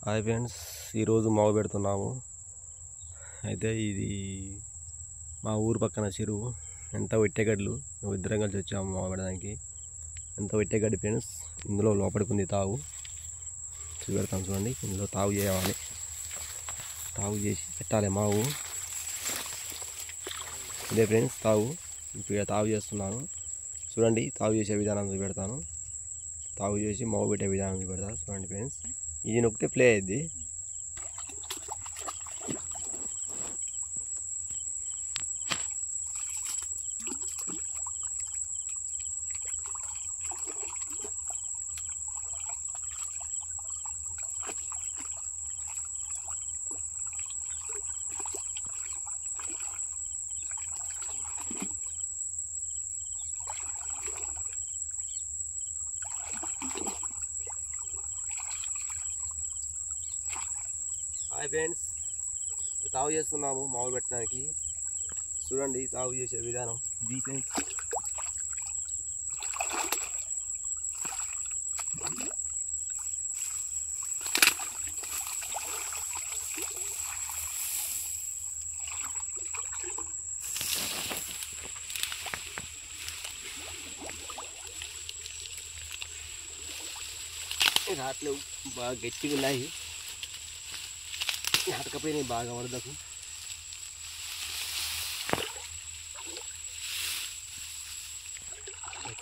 Hi friends, ఈరోజు మావ పెడుతున్నాము. అయితే ఇది మా ఊరు పక్కన చెరువు. ఎంత ఒట్టెగడ్లు ఇద్దరం కలిసి వచ్చాము మావ పెడడానికి. ఎంత ఒట్టెగడ్డి ఫ్రెండ్స్. ఇందులో లోపలికి తావు చూపెడతాం చూడండి. ఇందులో తావు చేయాలి, తావు చేసి పెట్టాలి మావు. ఇదే ఫ్రెండ్స్ తావు. ఇప్పుడు తావు చేస్తున్నాను చూడండి. తావు చేసే విధానం చూపెడతాను. తావు చేసి మావు పెట్టే విధానం చూపెడతాను చూడండి ఫ్రెండ్స్. ఇది నొక్కితే ప్లే అయ్యింది. హాయ్ ఫ్రెండ్స్, తావు చేస్తున్నాము మావు పెట్టడానికి. చూడండి తావు చేసే విధానం ఇది ఫ్రెండ్స్. రాట్లు బాగా గట్టిగా ఉన్నాయి, అతకపోయినాయి బాగా వరదకు.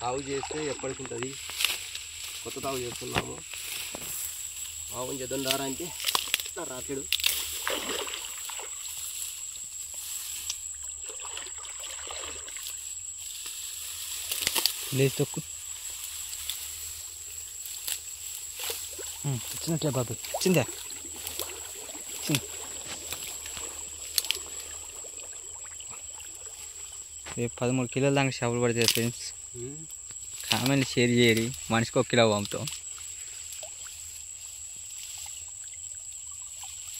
తావు చేస్తే ఎప్పటికి ఉంటుంది. కొత్త తావు చేస్తున్నాము. మామూలు చేద్దాం దారా అంటే రాట్లేడు. లేచి తొక్కు వచ్చినట్లే బాబు. వచ్చిందా? రేపు 13 కిలోల దాకా చేపలు పడితే ఫ్రెండ్స్. Comment share చేయరి. మనిషికి 1 కిలో పంపుతాం.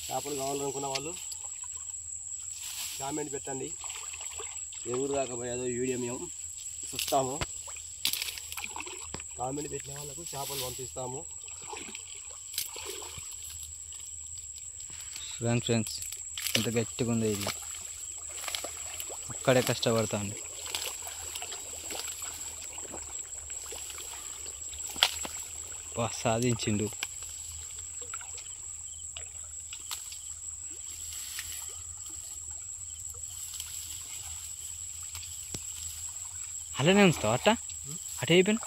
చేపలు కావాలనుకున్న వాళ్ళు కామెంట్ పెట్టండి. ఎవరు దాకా పోయేదో వీడియో మేము చూస్తాము. కామెంట్ పెట్టిన వాళ్ళకు చేపలు పంపిస్తాము. ఫ్రెండ్స్ ఎంత గట్టిగా ఉందో ఇది. అక్కడే కష్టపడతాను. వా సాధించిండు. అలానే ఉంచుతావు అట్ట అయిపోయినా